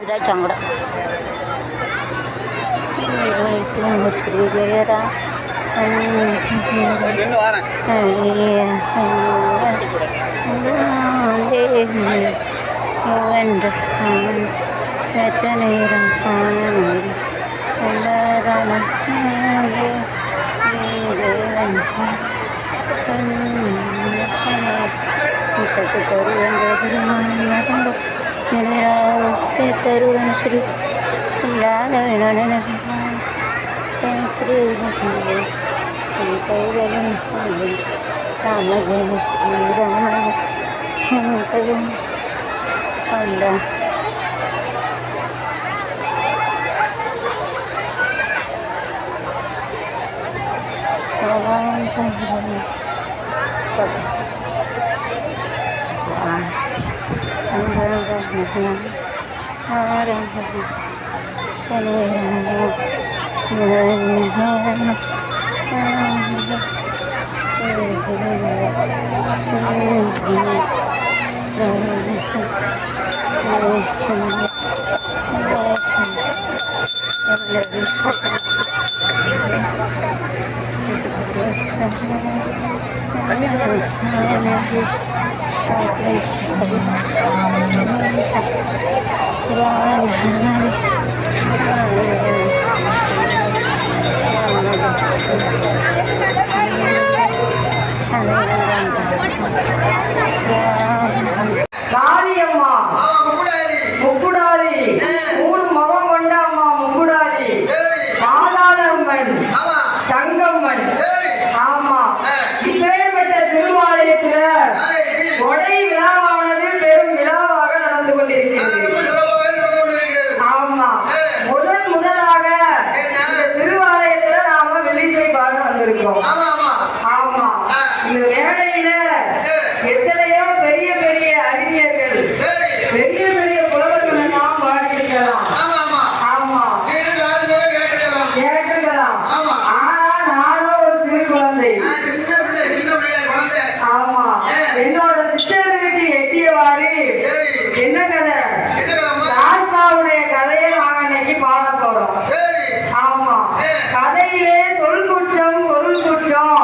சங்கடம் ஸ்ரீவேரா கருவன் ஸ்ரீ ஸ்ரீ கைவலம் ராமஜன ஸ்ரீராம அந்த காளியம்மா முக்குடாரி மூணு முகம் கொண்ட அம்மா முக்குடாரி மாதாளம்மன் தங்கம்மன். ஆமா, இப்பேற்பட்ட திருவாலயத்துல கொடை விழாவானது பெரும் விழாவாக நடந்து கொண்டிருக்கிறது. ஆமா, முதலாக இந்த திருவாலயத்துல நாம வில்லிசை பாட வந்திருக்கோம். ஆமா, இந்த மேடையில எத்தனையோ பெரிய பெரிய அறிஞர்கள் பெரிய பெரிய புலவர்கள் எல்லாம் பாடியிருக்கலாம். ஆமா, கேட்டுக்கலாம். ஆனா நானும் ஒரு சிறு குழந்தை. ஆமா, என்னோட சிஸ்டருக்கு எட்டியவாறு என்ன கதை, சாஸ்தாவுடைய கதையை நாங்க இன்னைக்கு பாட போறோம். ஆமா, கதையிலே சொல் குற்றம் பொருள் குற்றம்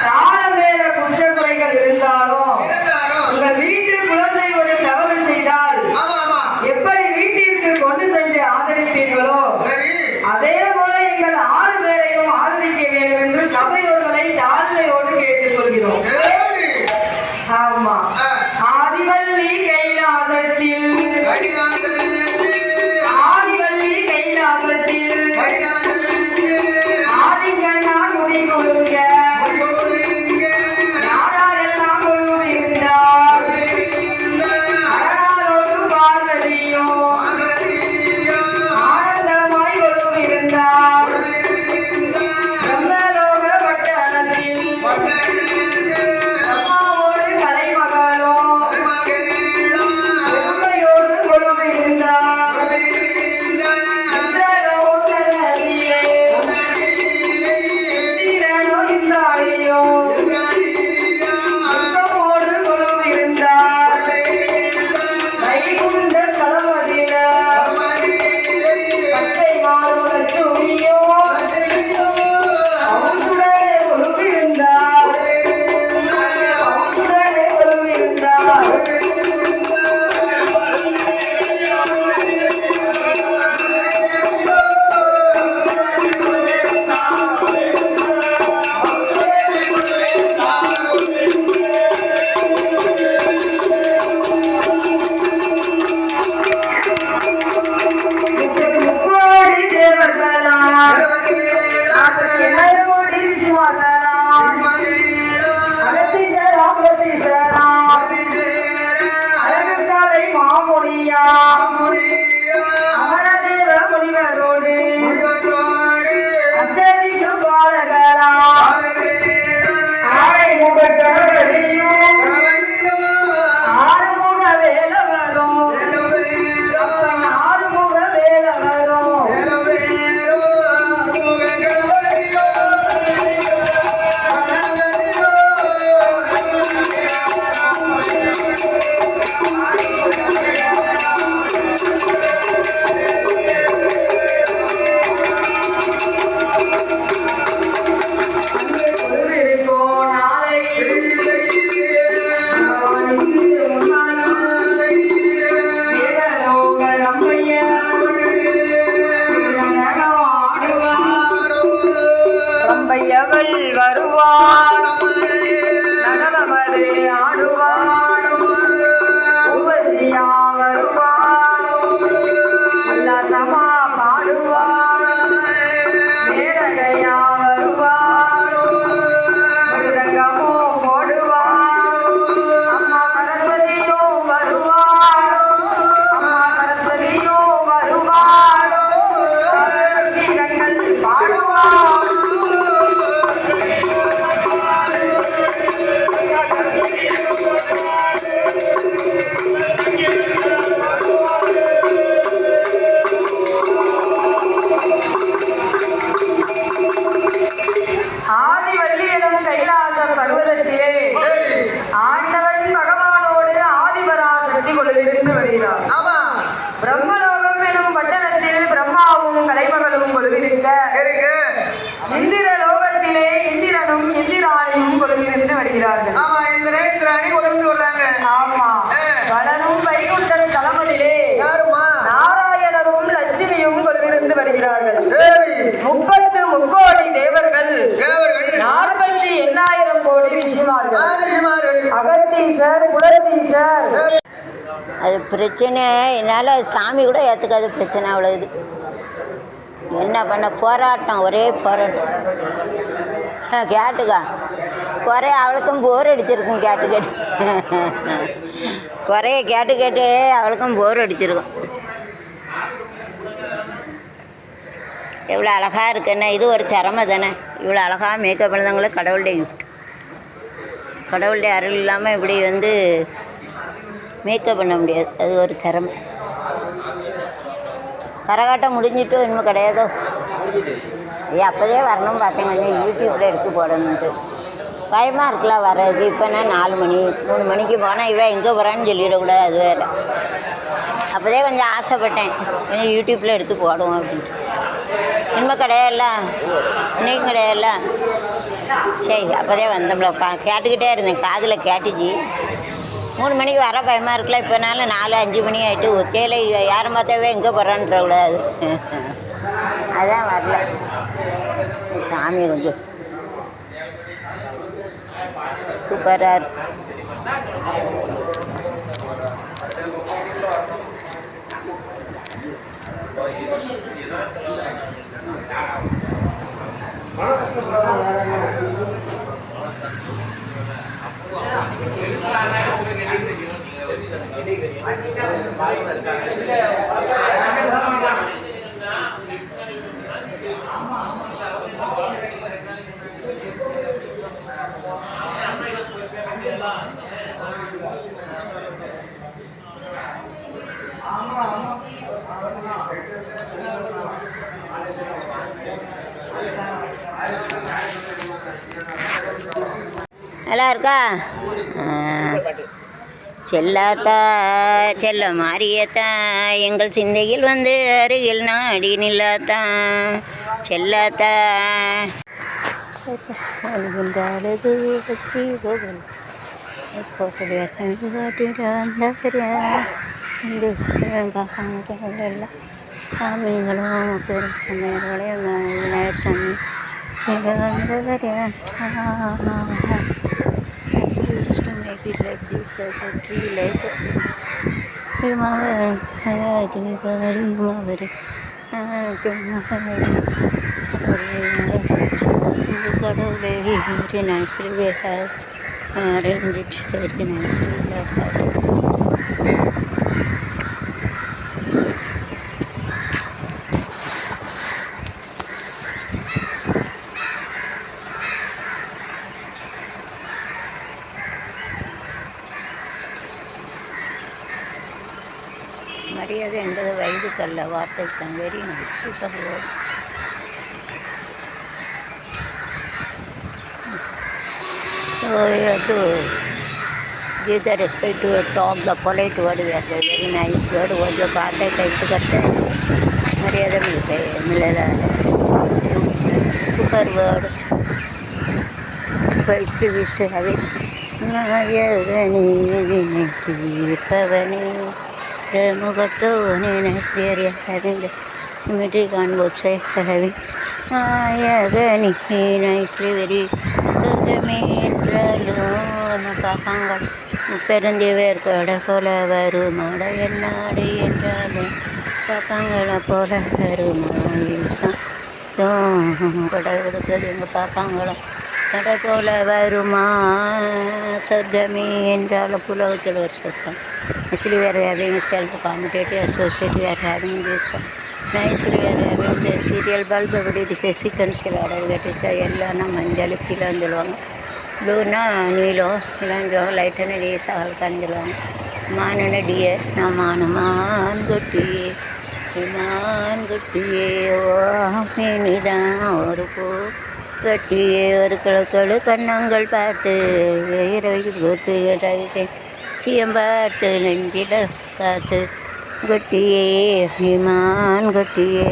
தாளம் மேல குற்றக்குறைகள் இருந்தாலும் உங்கள் வீட்டு குழந்தை ஒரு தவறு செய்தால் எப்படி வீட்டிற்கு கொண்டு சென்று ஆதரிப்பீர்களோ அதே போல எங்கள் 6 பேரையும் ஆதரிக்க வேண்டும் என்று சபையோர்களை தாழ்மையோடு கேட்டுக்கொள்கிறோம். ஆமா, ஆதிவள்ளி கைலாசத்தில் ஆதிக்கண்ணா முடி கொடுங்க யாரெல்லாம் குழு இருந்தார் அரணாரோடு பார்வதியோ ஆனந்தமாய் குழு இருந்தார் பிரம்மலோக பட்டணத்தில் அம்மாவோடு கலைமகளோ பெருமையோடு குழு இருந்தார். பிரம்மலோகம் எனும் பட்டணத்தில் பிரம்மாவும் கலைமகளும் கொலுவிருக்க இந்திர லோகத்திலே இந்திரனும் இந்திராணியும் கொலுவிருந்து வருகிறார்கள். ஆமா, இந்திராணி கொலுவிருந்து வர்றாங்க. ஆமா, வளரும் வைகுண்ட தலமதிலே நாராயணரும் லட்சுமியும் கொலுவிருந்து வருகிறார்கள். 30 கோடி தேவர்கள் 48,000 கோடி ரிஷிமார்கள், அகத்தீசர், குலத்தீசர். அது பிரச்சனை. என்னால் சாமி கூட ஏற்றுக்காத பிரச்சனை. அவ்வளோ இது என்ன பண்ண, போராட்டம், ஒரே போராட்டம். கேட்டுக்கா குறைய அவளுக்கும் போர் அடிச்சிருக்கும். கேட்டு கேட்டு குறைய கேட்டு கேட்டு அவளுக்கும் போர் அடிச்சிருக்கும். எவ்வளோ அழகாக இருக்குன்னு, இது ஒரு திறமை தானே. இவ்வளோ அழகாக மேக்கப் பண்ணதவங்களும் கடவுளுடைய கிஃப்ட். கடவுளுடைய அருள் இல்லாமல் இப்படி வந்து மேக்கப் பண்ண முடியாது. அது ஒரு திறமை. கரகாட்டம் முடிஞ்சிட்டு இன்னும் கிடையாதோ? அப்போதே வரணும் பார்த்தேன், கொஞ்சம் யூடியூப்பில் எடுத்து போடணுன்ட்டு. பயமாக இருக்குல்ல வர்றது. இப்போ நான் 4 மணி 3 மணிக்கு போனால் இவன் எங்கே போகிறான்னு சொல்லிடக்கூடாது. அது வேறு. அப்போதே கொஞ்சம் ஆசைப்பட்டேன், இன்னும் யூடியூப்பில் எடுத்து போடுவோம் அப்படின்ட்டு. இனிமேல் கிடையாதுல்ல, இன்றைக்கும் கிடையாதுல்ல. சரி, அப்போதே வந்தோம்ல. கேட்டுக்கிட்டே இருந்தேன், காதில் கேட்டுச்சு. 3 மணிக்கு வர பயமாக இருக்குல்ல. இப்போனாலும் 4-5 மணி ஆகிட்டு ஒத்தையில் யாரும் பார்த்தாவே எங்கே போகிறான்ற கூடாது. அதான் வரல. சாமியை கொஞ்சம் சூப்பராக இருக்கு. நல்லா இருக்கா? செல்லாத்தா செல்ல மாறியத்தா எங்கள் சிந்தையில் வந்து அருகில் நாடி நில்லாத்தா செல்லாத்தா அழுது பற்றி போகல் சாமிகளும் பெரும் சமையல்களையும் விநாயகர் சாமி to make it like this, like a tree, like very nicely we have arranged it very nicely like that. மரியாதை என்பது வயதுக்கல்ல, வார்த்தைக்கு. Very nice, super word. So we have to give the respect to talk the polite word. We have the very nice word. वो जो बात है कैसे करते हैं, मर्यादा मिलेगा. Super word. But we wish to have it. Nayagani pavani. The Mugatone nicely area having the symmetric on both sides having Nayagani nicely very Papangal Perandiver Kodakola Varumada Yenadi and Papangala Pola Varuma Papangala Kodakola Varuma Sargami and Jalapula Kilosaka. Actually, we are having a self-commutative associate. We are having this. Nicely, we are having the serial bulb. But it is a sequential order. That is a yellow, manjali, pilandilong. Blue, nilo, pilandro, light and a race, all candilong. Man and a deer, man, good tea. Man, good tea. Oh, Pinida, or கட்டியே ஒரு கிழக்கடு கண்ணங்கள் பார்த்து இரவு கூத்து சீயம் பார்த்து நெஞ்சில காத்து கட்டியே மான் கட்டியே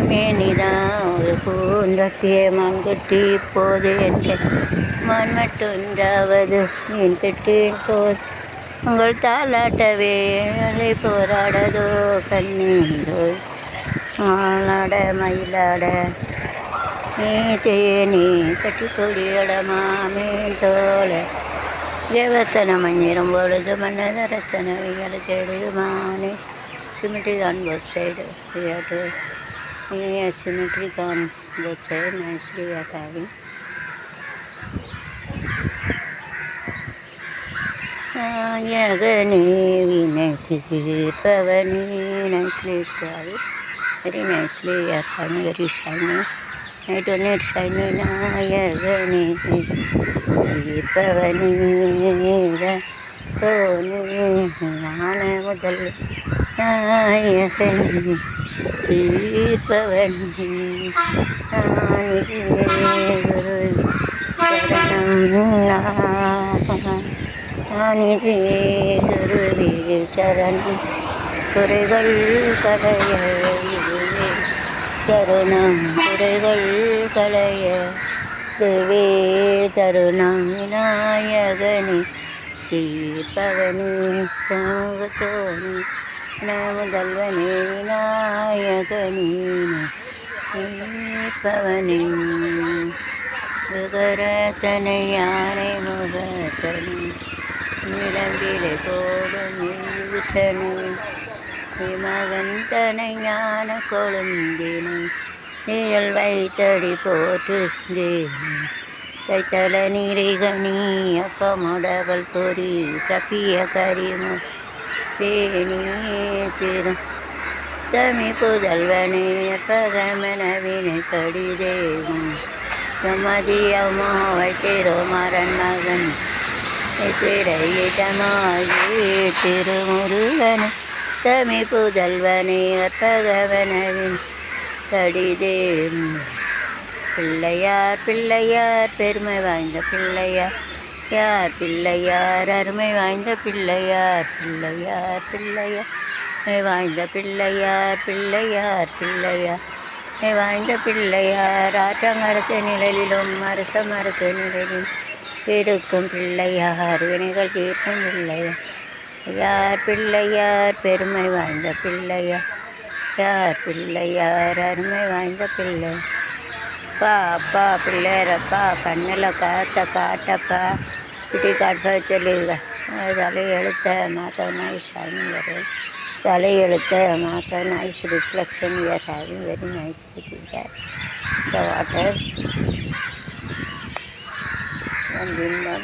மேனிதான் ஒரு பூந்தொட்டியே மான் கட்டி இப்போது என்ற மான் மட்டுன்றாவது மீன் கட்டேன் போது உங்கள் தாளாட்டவே அலை போராடதோ கண்ணீரோ ஆளாட மயிலாட நீ தேனி கட்டி கொடியடமா மீன் தோல தேவஸ்தன மஞ்சிரும் பொழுது மன்னதரஸ்தன வியல் தேடுது மானே symmetry on both sides. We have to symmetric on both sides. Nicely we are having. Yagani vinati pavani. Nicely we have it. Very nicely we are having. Very shiny. I don't need shiny now. Yagani pavani. Toni nane mudal. நாயகனே தீர்ப்பவனே நானிதே குருவே சரணம் குறைகள் களைய தருணம் குறைகள் களைய தேவே தருணம் விநாயகனே தீர்ப்பவனே தோணி முதல்வனே விநாயகனே தீர்ப்பவனே விகரத்தனை யானை முகத்தனை நிலம்பிலை போடும் விட்டனை விமகந்தனை ஞான கொழுந்தினை நிழல் வைத்தடி போற்றுந்தேன் தைத்தல நீரிகனி அப்பமுடவல் பொறி கப்பிய கரிமு பேணி திரு தமி புதல்வனே பகமனவினை கடிதேவும் சமதியமோ வைத்திரோ மரன் மகன் திரையிடமாகி திருமுருகன் தமி புதல்வனே பகவனவின் கடிதேவும் பிள்ளையார் பிள்ளையார் பெருமை வாய்ந்த பிள்ளையார் யார் பிள்ளையார் அருமை வாய்ந்த பிள்ளையார் பிள்ளையார் பிள்ளையார் வாய்ந்த பிள்ளையார் பிள்ளையார் பிள்ளையார் வாய்ந்த பிள்ளையார் ஆற்றங்கரத்து நிழலிலும் அரச மரத்து நிழலில் இருக்கும் பிள்ளையார் வினைகள் தீர்க்கும் பிள்ளையார் யார் பிள்ளையார் பெருமை வாய்ந்த பிள்ளையார் யார் பிள்ளையார் அருமை வாய்ந்த பிள்ளை அப்பா அப்பா பிள்ளையரப்பா கண்ணில் காசை காட்டப்பா இப்படி காட்ட சொல்லிடுங்க தலை எழுத்த மாற்ற நைஸ் ஷைனிங் வரும் தலை எழுத்த மாற்ற nice reflection you're having very nice picture the water and in the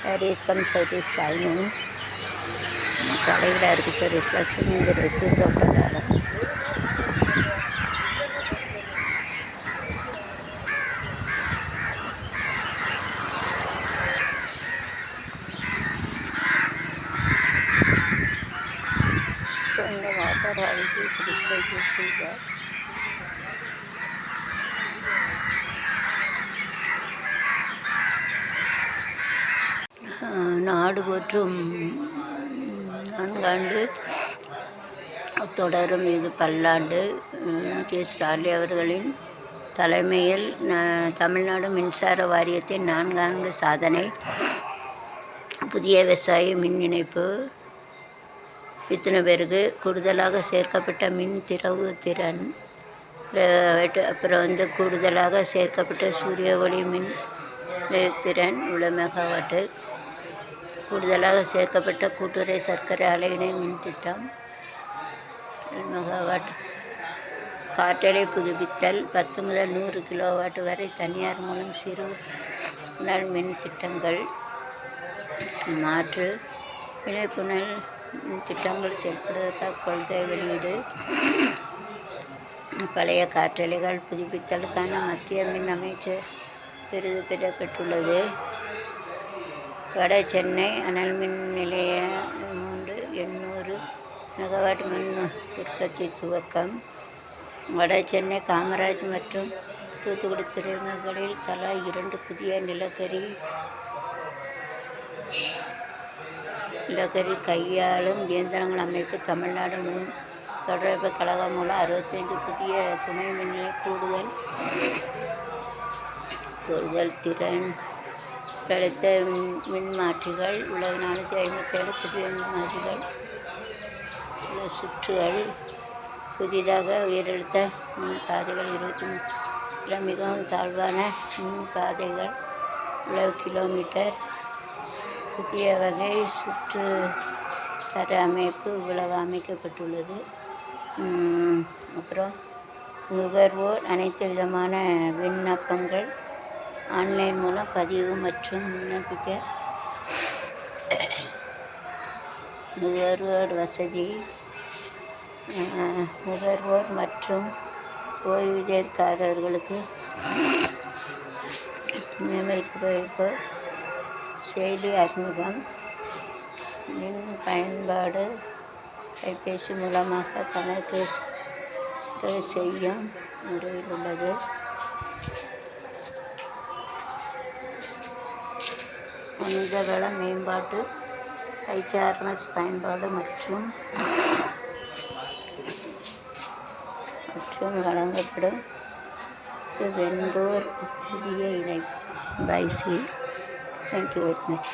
there is some sort of shining தலையில் இருக்குது சார் ரிஃப்ளெக்ஷன் இந்த ரிசீவ் பண்ணுறாங்க நாடு போற்றும் நான்காண்டு தொடரும் இது பல்லாண்டு கே ஸ்டாலின் அவர்களின் தலைமையில் தமிழ்நாடு மின்சார வாரியத்தின் 4 சாதனை புதிய விவசாய மின் இணைப்பு இத்தனை பேருக்கு கூடுதலாக சேர்க்கப்பட்ட மின் திறவு திறன் அப்புறம் கூடுதலாக சேர்க்கப்பட்ட சூரிய ஒளி மின் திறன் இவ்வளோ மெகாவாட்டு கூடுதலாக சேர்க்கப்பட்ட கூட்டுறை சர்க்கரை ஆலை இணை மின் திட்டம் மெகாவாட் காற்றலை புதுப்பித்தல் 10 முதல் 100 கிலோவாட் வரை தனியார் மூலம் சிறு புனல் மின் திட்டங்கள் மாற்று இணைப்புணல் திட்டங்கள் செயல்படுவதற்காக கொள்கை வெளியீடு பழைய காற்றலைகள் புதுப்பித்தலுக்கான மத்திய மின் அமைச்சர் விருது பெறப்பட்டுள்ளது. வட சென்னை அனல் மின் நிலைய 800 மெகாவாட் மின் உற்பத்தி துவக்கம். வட சென்னை காமராஜ் மற்றும் தூத்துக்குடி துறைமுகங்களில் தலா 2 புதிய நிலக்கரி நிலக்கரி கையாளும் இயந்திரங்கள் அமைப்பு தமிழ்நாடு மின் தொடர்பு கழகம் மூலம் 65 புதிய துணை மின்நிலை கூடுதல் திறன் படைத்த மின்மாற்றிகள் உள்ளது. 457 புதிய மின்மாற்றிகள் சுற்றுகள் புதிதாக உயரழுத்த மின் பாதைகள் 23 மிகவும் தாழ்வான மின் பாதைகள் உள்ள கிலோமீட்டர் புதிய வகை சுற்று தர அமைப்பு இவ்வளவு அமைக்கப்பட்டுள்ளது. அப்புறம் நுகர்வோர் அனைத்து விதமான விண்ணப்பங்கள் ஆன்லைன் மூலம் பதிவு மற்றும் விண்ணப்பிக்க நுகர்வோர் வசதி. நுகர்வோர் மற்றும் ஓய்வூதியக்காரர்களுக்கு நியமிக்கப்பட்ட செயலி அறிமுகம். மின் பயன்பாடு கைபேசி மூலமாக கணக்கு செய்யும் முறையில் உள்ளது. மனிதவள மேம்பாட்டு HRMS பயன்பாடு மற்றும் வழங்கப்படும் வெண்டோர் புதிய இணைப்பு. பை சி. Thank you very much.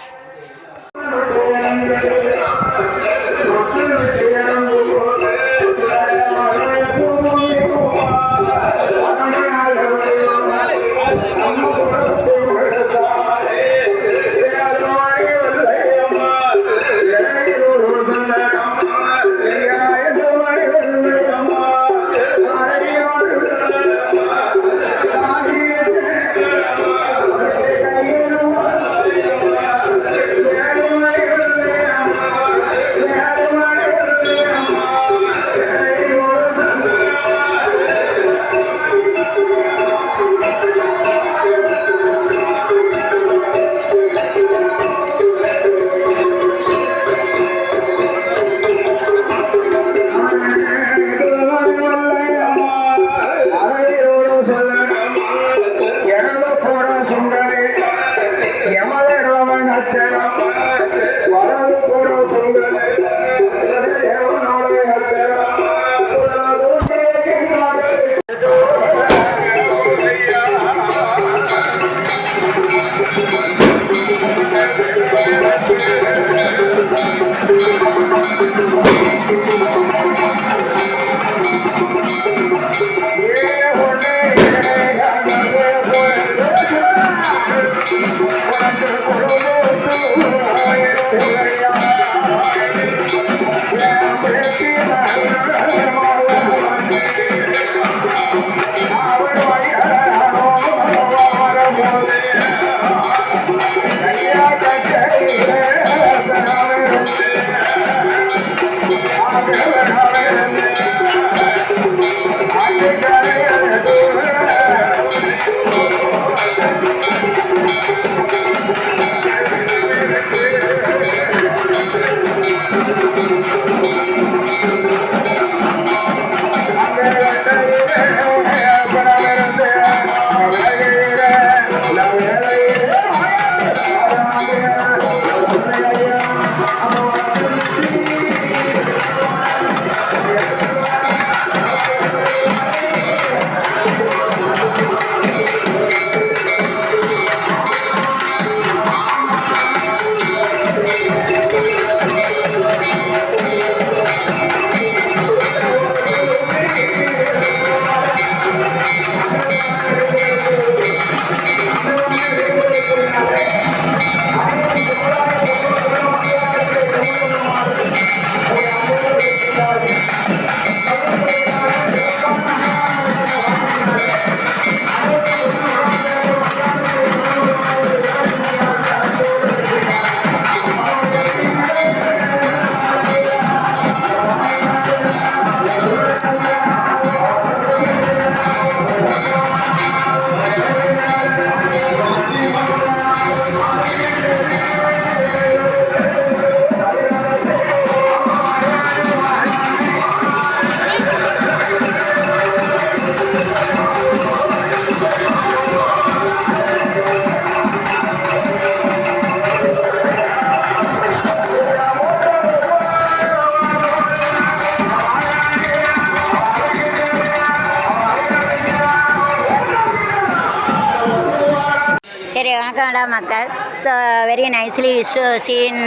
Vada Makal. So very nicely is to see in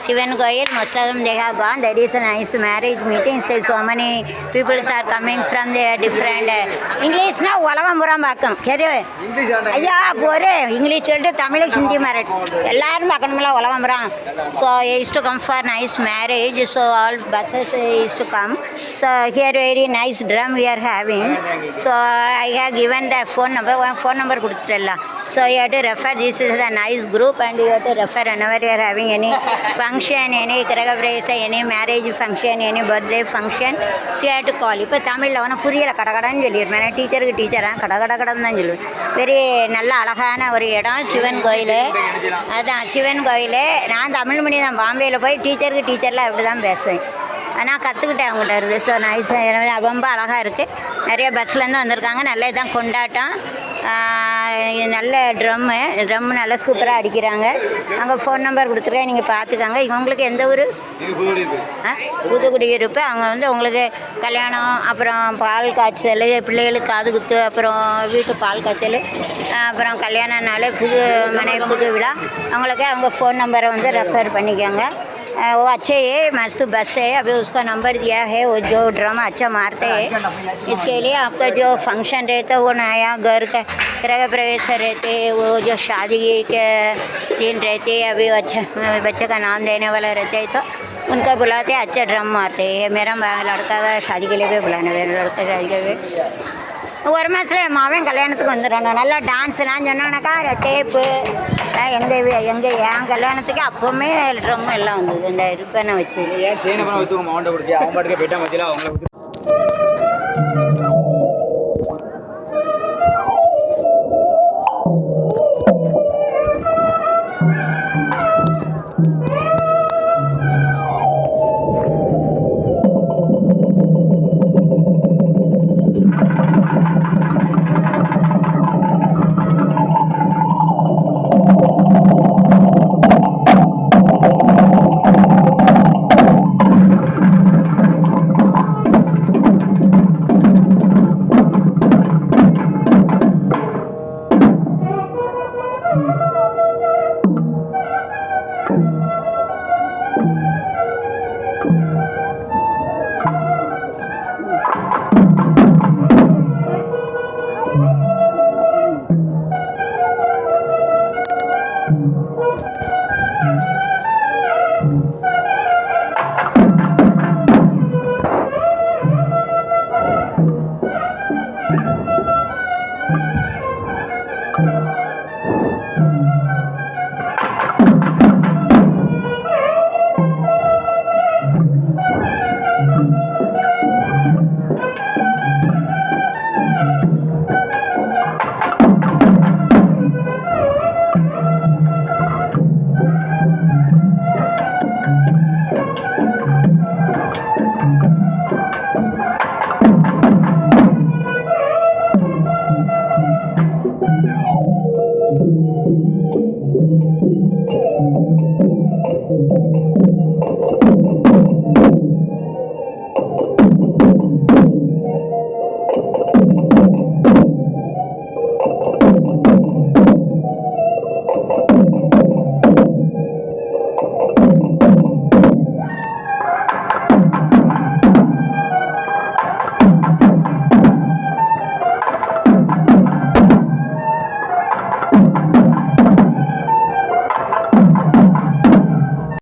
Sivan Goyal. Most of them they have gone. That is a nice marriage meeting. So, so many people are coming from the different English now. Valavam Muram Bakam. Kere. English ஆண்டா ஐயா போரே English சொல்லிட்டு Tamil Hindi marriage எல்லாரும் பார்க்கணும்ல உலகம்புறான் so is to come for nice marriage so all buses is to come so here very nice drum we are having so I have given the phone number கொடுத்துட்டல so you have to refer this is a nice group and you have to refer whenever you are having any function, any கிரகப்பிரவேச, any marriage function, any birthday function, so you have to call. இப்போ தமிழில் அவனை புரியலை கடகடன்னு சொல்லிடுவேன் நான் டீச்சருக்கு டீச்சராக கடகடன்னு தான் சொல்லுவேன். வெரி நல்ல அழகான ஒரு இடம் சிவன் கோயில். அதான் சிவன் கோயில். நான் தமிழ் மீடியம் பாம்பேயில் போய் டீச்சருக்கு டீச்சரில் அப்படி தான் பேசுவேன். ஆனால் கற்றுக்கிட்டேன் அவங்கள்ட்ட இருந்து. ஸோ நைஸ் ரொம்ப அழகாக இருக்குது. நிறைய பஸ்லேருந்து வந்திருக்காங்க. நல்ல இதான் கொண்டாட்டம். நல்ல ட்ரம் நல்லா சூப்பராக அடிக்கிறாங்க. அங்கே ஃபோன் நம்பர் கொடுத்துருக்கேன், நீங்கள் பார்த்துக்கோங்க. இவங்களுக்கு எந்த ஊர்? புதுக்குடியிருப்பு. அவங்க வந்து உங்களுக்கு கல்யாணம், அப்புறம் பால் காய்ச்சல், பிள்ளைகளுக்கு காது குத்து, அப்புறம் வீட்டு பால் காய்ச்சல், அப்புறம் கல்யாண நாள், புது மனை புது விழா, அவங்களுக்கு அவங்க ஃபோன் நம்பரை வந்து ரெஃபர் பண்ணிக்கோங்க. वो अच्छे है, मस्त बस है. अभी उसका नंबर दिया है. वो जो ड्रामा अच्छा मारते हैं, इसके लिए आपका जो फंक्शन रहता है वो नया घर का गृह प्रवेश रहते, वो जो शादी के दिन रहते हैं, अभी अच्छा बच्चे का नाम देने वाला रहते हैं तो उनका बुलाते हैं. अच्छा ड्रम मारते हैं. मेरा लड़का का शादी के लिए भी बुलाने, मेरे लड़का शादी के लिए ஒரு மாதத்தில் மாவன் கல்யாணத்துக்கு வந்துடணும். நல்லா டான்ஸ்லாம் சொன்னானாக்கா டேப்பு என் கல்யாணத்துக்கு அப்போவுமே ட்ரம் எல்லாம் வந்தது. இந்த ரிப்பனை வச்சு ஏன் செயின் அப்புறம் அவன் பாட்டுக்கு போயிட்டா மத்தியில் அவங்கள